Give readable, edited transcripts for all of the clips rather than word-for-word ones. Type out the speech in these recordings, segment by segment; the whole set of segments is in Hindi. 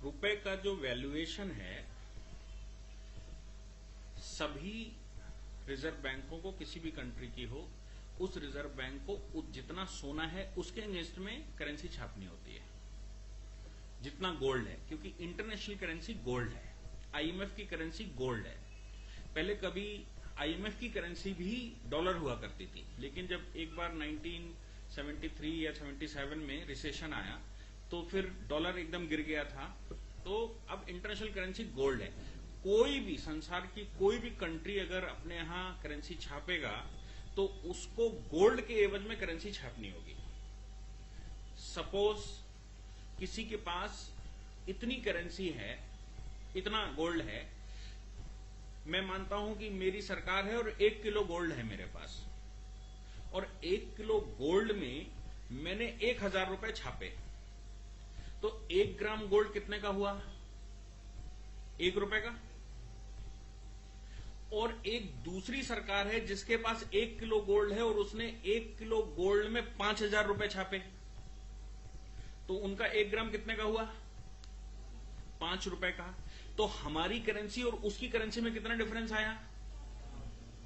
रुपए का जो वैल्यूएशन है, सभी रिजर्व बैंकों को, किसी भी कंट्री की हो, उस रिजर्व बैंक को जितना सोना है उसके अगेंस्ट में करेंसी छापनी होती है, जितना गोल्ड है, क्योंकि इंटरनेशनल करेंसी गोल्ड है, आईएमएफ की करेंसी गोल्ड है। पहले कभी आईएमएफ की करेंसी भी डॉलर हुआ करती थी, लेकिन जब एक बार 1973 या 77 में रिसेशन आया तो फिर डॉलर एकदम गिर गया था, तो अब इंटरनेशनल करेंसी गोल्ड है। कोई भी संसार की कोई भी कंट्री अगर अपने यहां करेंसी छापेगा तो उसको गोल्ड के एवज में करेंसी छापनी होगी। सपोज किसी के पास इतनी करेंसी है, इतना गोल्ड है, मैं मानता हूं कि मेरी सरकार है और 1 किलो गोल्ड है मेरे पास, और 1 किलो गोल्ड में मैंने 1000 रुपए छापे, तो 1 ग्राम गोल्ड कितने का हुआ? 1 रुपए का। और एक दूसरी सरकार है जिसके पास 1 किलो गोल्ड है और उसने 1 किलो गोल्ड में 5000 रुपए छापे, तो उनका 1 ग्राम कितने का हुआ? 5 रुपए का। तो हमारी करेंसी और उसकी करेंसी में कितना डिफरेंस आया?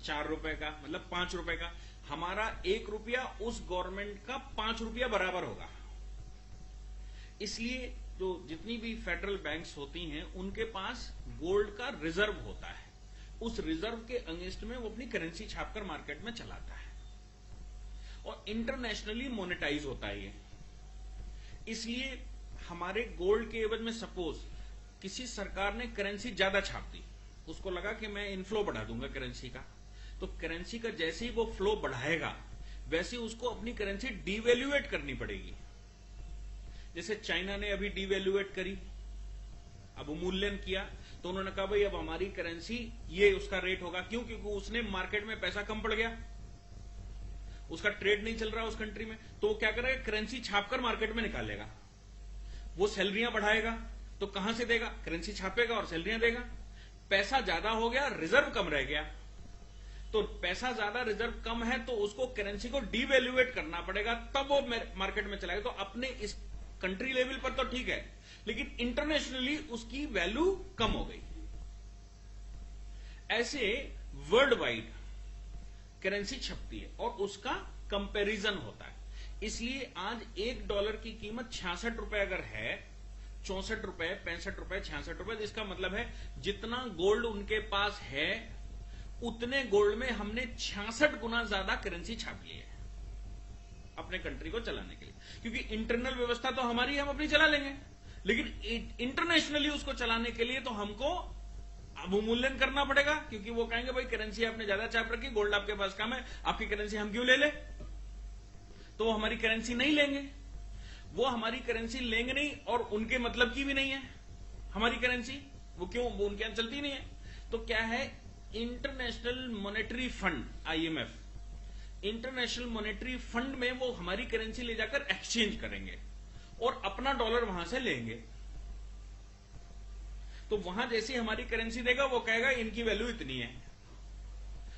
4 रुपए का, मतलब 5 रुपए का। हमारा 1 रुपया उस गवर्नमेंट का 5 रुपया बराबर होगा। इसलिए जो जितनी भी फेडरल बैंक्स होती हैं उनके पास गोल्ड का रिजर्व होता है, उस रिजर्व के अगेंस्ट में वो अपनी करेंसी छापकर मार्केट में चलाता है, और इंटरनेशनली मोनेटाइज होता है ये। इसलिए हमारे गोल्ड के एवज में सपोज किसी सरकार ने करेंसी ज्यादा छाप दी, उसको लगा कि मैं इनफ्लो बढ़ा दूंगा करेंसी का, तो करेंसी का जैसे ही वो फ्लो बढ़ाएगा वैसे उसको अपनी करेंसी डिवैल्यूएट करनी पड़ेगी। जैसे चाइना ने अभी डिवैल्यूएट करी, अवमूल्यन किया, तो उन्होंने कहा भाई अब हमारी करेंसी ये उसका रेट होगा। क्यों? क्योंकि उसने मार्केट में पैसा कम पड़ गया, उसका ट्रेड नहीं चल रहा उस कंट्री में, तो वो क्या करेगा? करेंसी छापकर मार्केट में निकालेगा। वो सैलरियां बढ़ाएगा तो कहां से देगा? करेंसी छापेगा और सैलरियां देगा। पैसा ज्यादा हो गया, रिजर्व कम रह गया, तो पैसा ज्यादा रिजर्व कम है तो उसको करेंसी को डिवैल्यूएट करना पड़ेगा, तब वो मार्केट में चलाएगा। तो अपने इस कंट्री लेवल पर तो ठीक है, लेकिन इंटरनेशनली उसकी वैल्यू कम हो गई। ऐसे वर्ल्ड वाइड करेंसी छपती है और उसका कंपैरिजन होता है। इसलिए आज $1 की कीमत 66 रुपए अगर है, 64 रुपए, 65 रुपए, 66 रुपए, इसका मतलब है जितना गोल्ड उनके पास है उतने गोल्ड में हमने 66 गुना ज्यादा करेंसी छाप ली है अपने कंट्री को चलाने के लिए। क्योंकि इंटरनल व्यवस्था तो हमारी, हम अपनी चला लेंगे, लेकिन इंटरनेशनली उसको चलाने के लिए तो हमको अवमूल्यन करना पड़ेगा, क्योंकि वो कहेंगे भाई करेंसी आपने ज्यादा छाप रखी, गोल्ड आपके पास कम है, आपकी करेंसी हम क्यों ले ले? तो वो हमारी करेंसी नहीं लेंगे, वो हमारी करेंसी लेंगे नहीं, और उनके मतलब की भी नहीं है हमारी करेंसी, वो क्यों? वो उनके यहां चलती नहीं है। तो क्या है? International monetary fund, IMF, international monetary fund में वो हमारी करेंसी ले जाकर एक्सचेंज करेंगे और अपना डॉलर वहां से लेंगे। तो वहां जैसी हमारी करेंसी देगा वो कहेगा इनकी वैल्यू इतनी है,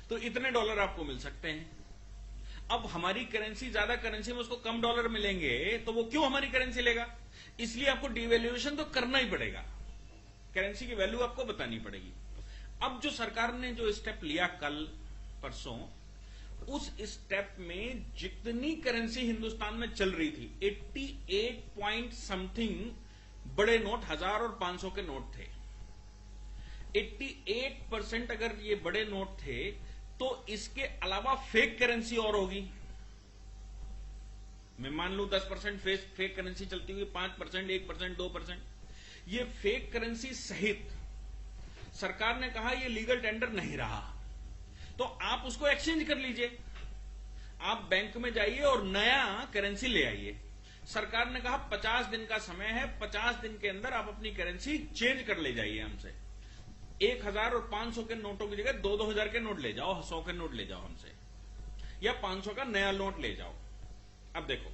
तो इतने डॉलर आपको मिल सकते हैं। अब हमारी करेंसी ज्यादा करेंसी में उसको कम डॉलर मिलेंगे, तो वो क्यों हमारी करेंसी लेगा? इसलिए आपको डिवैल्यूएशन तो करना ही पड़ेगा, करेंसी की वैल्यू आपको बतानी पड़ेगी। अब जो सरकार ने जो स्टेप लिया कल परसों, उस स्टेप में जितनी करेंसी हिंदुस्तान में चल रही थी, 88 पॉइंट समथिंग बड़े नोट, 1000 और 500 के नोट थे। 88% अगर ये बड़े नोट थे तो इसके अलावा फेक करेंसी और होगी। मैं मान लू 10% फेक करेंसी चलती हुई, 5%, 1%, 2%, ये फेक करेंसी सहित सरकार ने कहा ये लीगल टेंडर नहीं रहा, तो आप उसको एक्सचेंज कर लीजिए। आप बैंक में जाइए और नया करेंसी ले आइए। सरकार ने कहा 50 दिन का समय है, 50 दिन के अंदर आप अपनी करेंसी चेंज कर ले जाइए हमसे। 1000 और 500 के नोटों की जगह 2-2000 के नोट ले जाओ, 100 के नोट ले जाओ हमसे, या 500 का नया नोट ले जाओ। अब देखो,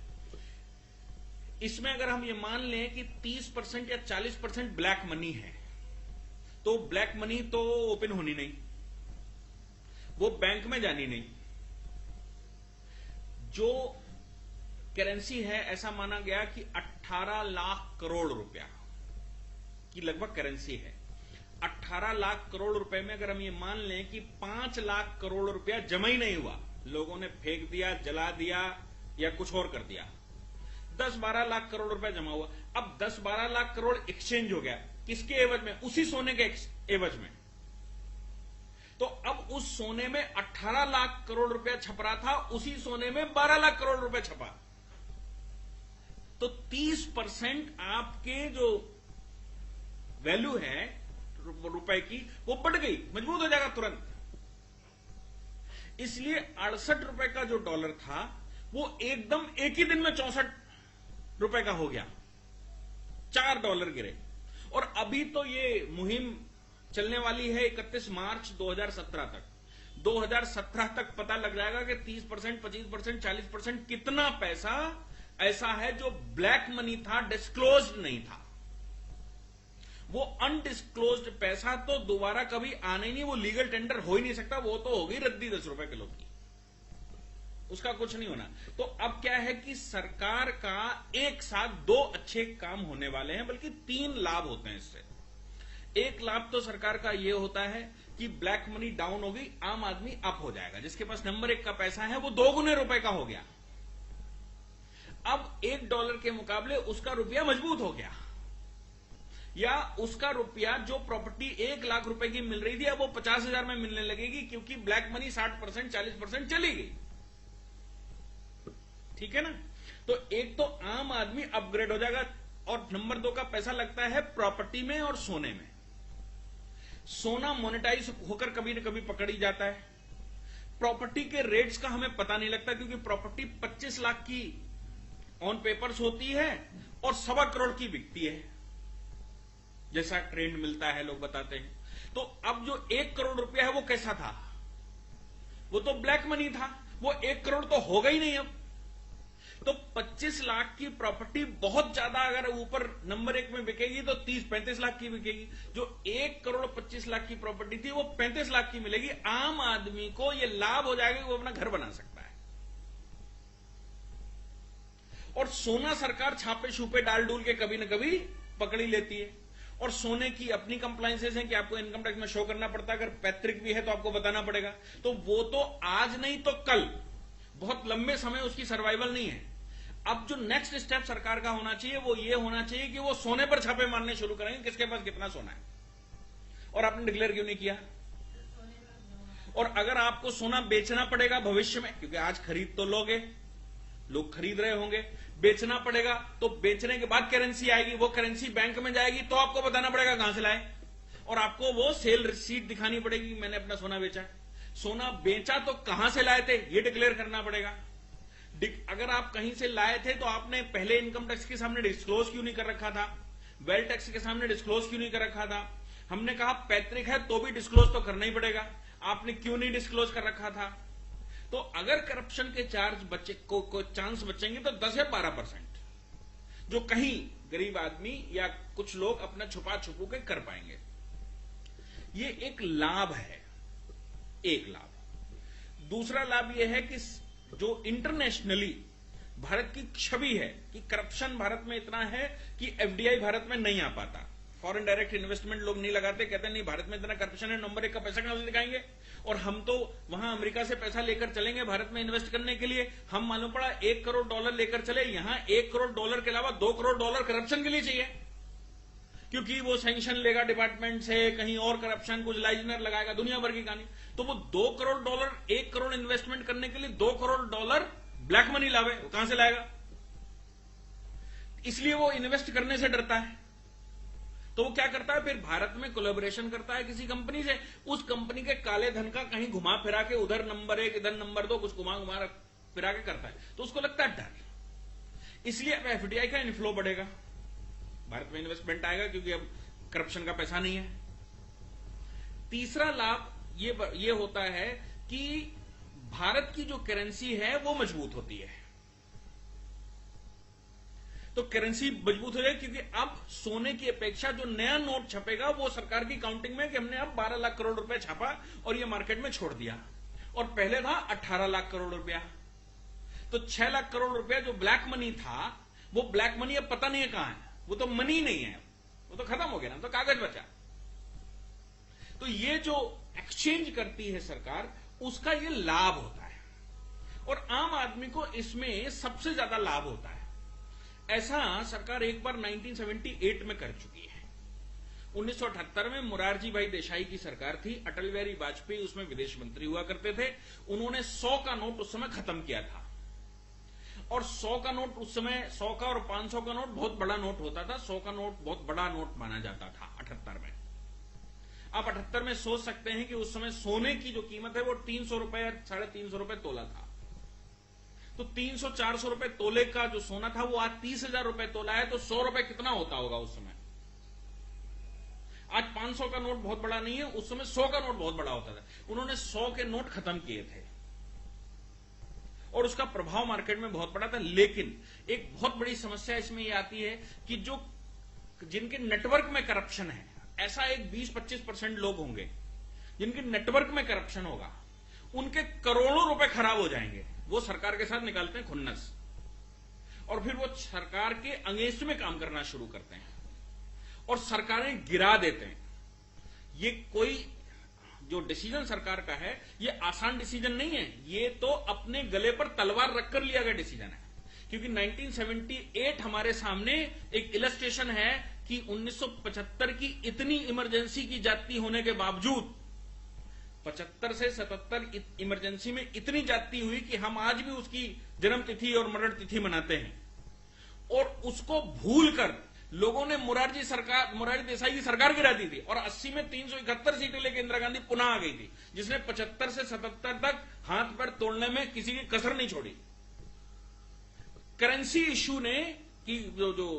इसमें अगर हम ये मान लें कि 30% या 40% ब्लैक मनी है, तो ब्लैक मनी तो ओपन होनी नहीं, वो बैंक में जानी नहीं। जो करेंसी है, ऐसा माना गया कि 18 लाख करोड़ रुपया की लगभग करेंसी है। 18 लाख करोड़ रुपए में अगर हम ये मान लें कि 5 लाख करोड़ रुपया जमा ही नहीं हुआ, लोगों ने फेंक दिया, जला दिया या कुछ और कर दिया, 10-12 लाख करोड़ रुपया जमा हुआ। अब 10-12 लाख करोड़ एक्सचेंज हो गया, किसके एवज में? उसी सोने के एवज में। तो अब उस सोने में 18 लाख करोड़ रुपया छप रहा था, उसी सोने में 12 लाख करोड़ रुपया छपा। तो 30% आपके जो वैल्यू है रुपए की वो बढ़ गई, मजबूत हो जाएगा तुरंत। इसलिए 68 रुपए का जो डॉलर था वो एकदम एक ही दिन में 64 रुपए का हो गया, $4 गिरे। और अभी तो ये मुहिम चलने वाली है 31 मार्च 2017 तक। 2017 तक पता लग जाएगा कि 30%, 25%, 40% कितना पैसा ऐसा है जो ब्लैक मनी था, डिस्क्लोज नहीं था। वो अनडिस्क्लोज्ड पैसा तो दोबारा कभी आने ही नहीं, वो लीगल टेंडर हो ही नहीं सकता, वो तो होगी रद्दी 10 रुपए किलो की, उसका कुछ नहीं होना। तो अब क्या है कि सरकार का एक साथ 2 अच्छे काम होने वाले हैं, बल्कि 3 लाभ होते हैं इससे। एक लाभ तो सरकार का यह होता है कि ब्लैक मनी डाउन होगी, आम आदमी अप हो जाएगा, जिसके पास नंबर 1 का पैसा है वो 2 गुने रुपए का हो गया। अब $1 के मुकाबले उसका रुपया मजबूत हो गया, या उसका रुपया जो प्रॉपर्टी 1 लाख रुपए की मिल रही थी अब वो 50,000 में मिलने लगेगी, क्योंकि ब्लैक मनी 60%, 40% चली गई। ठीक है ना? तो एक तो आम आदमी अपग्रेड हो जाएगा, और नंबर 2 का पैसा लगता है प्रॉपर्टी में और सोने में। सोना मोनेटाइज होकर कभी न कभी पकड़ ही जाता है। प्रॉपर्टी के रेट्स का हमें पता नहीं लगता, क्योंकि प्रॉपर्टी 25 लाख की ऑन पेपर्स होती है और 1.25 करोड़ की बिकती है, जैसा ट्रेंड मिलता है लोग बताते हैं। तो अब जो 1 करोड़ रुपया है वो कैसा था? वो तो ब्लैक मनी था, वो 1 करोड़ तो होगा ही नहीं। अब तो 25 लाख की प्रॉपर्टी बहुत ज्यादा अगर ऊपर नंबर 1 में बिकेगी तो 30-35 लाख की बिकेगी। जो 1 करोड़ 25 लाख की प्रॉपर्टी थी वो 35 लाख की मिलेगी। आम आदमी को यह लाभ हो जाएगा कि वो अपना घर बना सकता है। और सोना सरकार छापे छुपे डाल डूल के कभी न कभी पकड़ ही लेती है। और सोने की अपनी कंप्लायंसेस हैं कि आपको इनकम टैक्स में शो करना पड़ता है, अगर पैतृक भी है तो आपको बताना पड़ेगा। तो वो तो आज नहीं तो कल, बहुत लंबे समय उसकी सर्वाइवल नहीं है। अब जो नेक्स्ट स्टेप सरकार का होना चाहिए वो ये होना चाहिए कि वो सोने पर छापे मारने शुरू करेंगे, किसके पास कितना सोना है। और आपने डिक्लेयर क्यों नहीं किया? और अगर आपको सोना बेचना पड़ेगा भविष्य में, क्योंकि आज खरीद तो लोगे, लोग खरीद रहे होंगे, बेचना पड़ेगा तो बेचने के बाद करेंसी आएगी, वो करेंसी बैंक में जाएगी, तो आपको बताना पड़ेगा कहां से लाए, और आपको वो सेल रिसीट दिखानी पड़ेगी, मैंने अपना सोना बेचा। सोना बेचा तो कहां से लाए थे ये डिक्लेयर करना पड़ेगा। अगर आप कहीं से लाए थे तो आपने पहले इनकम टैक्स के सामने डिस्क्लोज क्यों नहीं कर रखा था? वेल्थ टैक्स के सामने डिस्क्लोज क्यों नहीं कर रखा था? हमने कहा पैतृक है तो भी डिस्क्लोज तो करना ही पड़ेगा, आपने क्यों नहीं डिस्क्लोज कर रखा था? तो अगर करप्शन के चार्ज को चांस बचेंगे तो 10 या 12%, जो कहीं गरीब आदमी या कुछ लोग अपना छुपा छुपू के कर पाएंगे। ये एक लाभ है, एक लाभ। दूसरा लाभ यह है कि जो इंटरनेशनली भारत की छवि है कि करप्शन भारत में इतना है कि एफडीआई भारत में नहीं आ पाता, फॉरेन डायरेक्ट इन्वेस्टमेंट लोग नहीं लगाते, कहते नहीं भारत में इतना करप्शन है, नंबर 1 का पैसा कहां से दिखाएंगे, और हम तो वहां अमेरिका से पैसा लेकर चलेंगे भारत में इन्वेस्ट करने के लिए। हम मालूम पड़ा $1 करोड़ लेकर चले, यहां $1 करोड़ के अलावा $2 करोड़ करप्शन के लिए चाहिए, क्योंकि वो सैंक्शन लेगा डिपार्टमेंट से, कहीं और करप्शन, कुछ लाइजनर लगाएगा, दुनिया भर की कहानी। तो वो $2 करोड़, $1 करोड़ इन्वेस्टमेंट करने के लिए $2 करोड़ ब्लैक मनी लावे, वो कहां से लाएगा? इसलिए वो इन्वेस्ट करने से डरता है। तो वो क्या करता है, फिर भारत में कोलैबोरेशन करता है किसी कंपनी से, उस कंपनी के काले धन का कहीं घुमा फिरा के, उधर नंबर 1 इधर नंबर 2, कुछ घुमा फिरा के करता है, तो उसको लगता है डर। इसलिए अब एफडीआई का इनफ्लो बढ़ेगा, भारत में इन्वेस्टमेंट आएगा, क्योंकि अब करप्शन का पैसा नहीं है। तीसरा लाभ ये होता है कि भारत की जो करेंसी है वो मजबूत होती है। तो करेंसी मजबूत हो जाएगी, क्योंकि अब सोने की अपेक्षा जो नया नोट छपेगा वो सरकार की काउंटिंग में कि हमने अब 12 लाख करोड़ रुपए छापा और ये मार्केट में छोड़ दिया, और पहले था 18 लाख करोड़ रुपया। तो 6 लाख करोड़ रुपया जो ब्लैक मनी था, वो ब्लैक मनी अब पता नहीं है कहां है, वो तो मनी नहीं है, वो तो खत्म हो गया ना, तो कागज बचा। तो ये जो एक्सचेंज करती है सरकार, उसका ये लाभ होता है और आम आदमी को इसमें सबसे ज्यादा लाभ होता है। ऐसा सरकार एक बार 1978 में कर चुकी है। 1978 में मोरारजी भाई देसाई की सरकार थी, अटल बिहारी वाजपेयी उसमें विदेश मंत्री हुआ करते थे। उन्होंने 100 का नोट उस समय खत्म किया था और 100 का नोट उस समय 100 का और 500 का नोट बहुत बड़ा नोट होता था। 100 का नोट बहुत बड़ा नोट माना जाता था 78 में। आप 78 में सोच सकते हैं कि उस समय सोने की जो कीमत है वो 300 रुपए, 350 रुपए तोला था। तो 300-400 रुपए तोले का जो सोना था वो आज 30,000 रुपए तोला है। तो 100 रुपए कितना होता होगा उस समय? आज 500 का नोट बहुत बड़ा नहीं है, उस समय 100 का नोट बहुत बड़ा होता था। उन्होंने 100 के नोट खत्म किए थे और उसका प्रभाव मार्केट में बहुत बड़ा था। लेकिन एक बहुत बड़ी समस्या इसमें यह आती है कि जो जिनके नेटवर्क में करप्शन है, ऐसा एक 20-25% लोग होंगे जिनके नेटवर्क में करप्शन होगा, उनके करोड़ों रुपए खराब हो जाएंगे। वो सरकार के साथ निकालते हैं खुन्नस और फिर वो सरकार के अगेंस्ट में काम करना शुरू करते हैं और सरकारें गिरा देते हैं। ये कोई जो डिसीजन सरकार का है, ये आसान डिसीजन नहीं है, ये तो अपने गले पर तलवार रखकर लिया गया डिसीजन है। क्योंकि 1978 हमारे सामने एक इलस्ट्रेशन है कि 1975 की इतनी इमरजेंसी की जाती होने के बावजूद 75 से 77 इमरजेंसी में इतनी जाती हुई कि हम आज भी उसकी जन्म तिथि और मरण तिथि मनाते हैं और उसको भूलकर लोगों ने मोरारजी देसाई की सरकार गिरा दी थी और 80 में 371 सीटें लेकर इंदिरा गांधी पुनः आ गई थी, जिसने 75 से 77 तक हाथ पैर तोड़ने में किसी की कसर नहीं छोड़ी। करेंसी इश्यू ने कि जो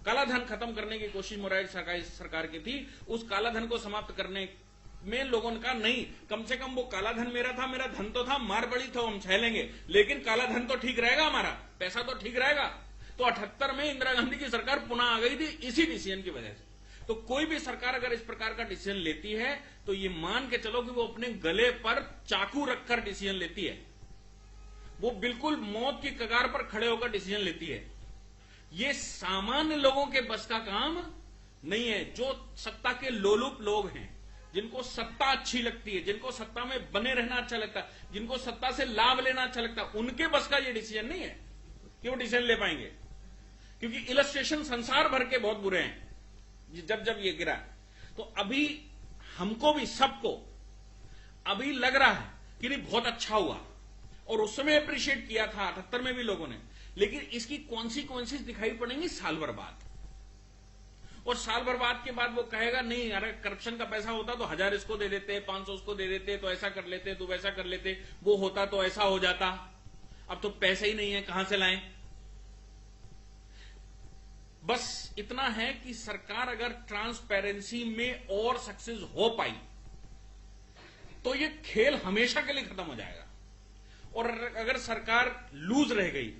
कालाधन खत्म करने की कोशिश मोरारजी सरकार की थी, उस कालाधन को समाप्त करने में लोगों ने कहा नहीं, कम से कम वो कालाधन मेरा था, मेरा धन तो था, मार बड़ी था, हम छह लेंगे, लेकिन कालाधन तो ठीक रहेगा, हमारा पैसा तो ठीक रहेगा। तो 78 में इंदिरा गांधी की सरकार पुनः आ गई थी इसी डिसीजन की वजह से। तो कोई भी सरकार अगर इस प्रकार का डिसीजन लेती है तो ये मान के चलो कि वो अपने गले पर चाकू रखकर डिसीजन लेती है, वो बिल्कुल मौत की कगार पर खड़े होकर डिसीजन लेती है। ये सामान्य लोगों के बस का काम नहीं है। जो सत्ता के लोलुप लोग हैं, जिनको सत्ता अच्छी लगती है, जिनको सत्ता में बने रहना अच्छा लगता है, जिनको सत्ता से लाभ लेना अच्छा लगता है, उनके बस का ये डिसीजन नहीं है कि वो डिसीजन ले पाएंगे। क्योंकि इलस्ट्रेशन संसार भर के बहुत बुरे हैं। जब ये गिरा तो अभी हमको भी सबको अभी लग रहा है कि नहीं बहुत अच्छा हुआ और उस समय अप्रिशिएट किया था 78 में भी लोगों ने, लेकिन इसकी कॉन्सिक्वेंसेस दिखाई पड़ेंगी साल भर बाद। और साल भर बाद के बाद वो कहेगा नहीं, अरे करप्शन का पैसा होता तो 1000 इसको दे देते, 500 उसको दे देते, तो ऐसा कर लेते, तो वैसा कर लेते, वो होता तो ऐसा हो जाता। अब तो पैसे ही नहीं है, कहां से लाएं? बस इतना है कि सरकार अगर ट्रांसपेरेंसी में और सक्सेस हो पाई तो ये खेल हमेशा के लिए खत्म हो जाएगा। और अगर सरकार लूज रह गई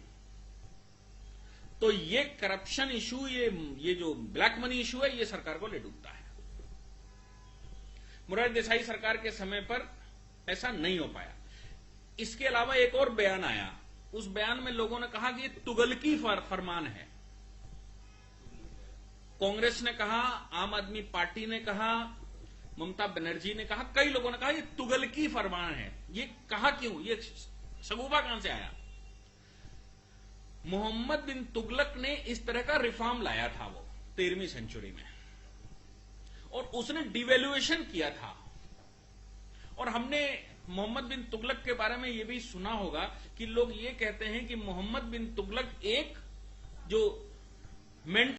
तो ये करप्शन इशू, ये जो ब्लैक मनी इशू है, ये सरकार को ले डूबता है। मोरारजी देसाई सरकार के समय पर ऐसा नहीं हो पाया। इसके अलावा एक और बयान आया, उस बयान में लोगों ने कहा कि ये तुगलकी फरमान है। कांग्रेस ने कहा, आम आदमी पार्टी ने कहा, ममता बनर्जी ने कहा, कई लोगों ने कहा ये तुगलकी फरमान है। ये कहा क्यों? ये सगुफा कहां से आया? मोहम्मद बिन तुगलक ने इस तरह का रिफॉर्म लाया था वो 13वीं सेंचुरी में, और उसने डिवेल्युएशन किया था। और हमने मोहम्मद बिन तुगलक के बारे में यह भी सुना होगा कि लोग ये कहते हैं कि मोहम्मद बिन तुगलक एक जो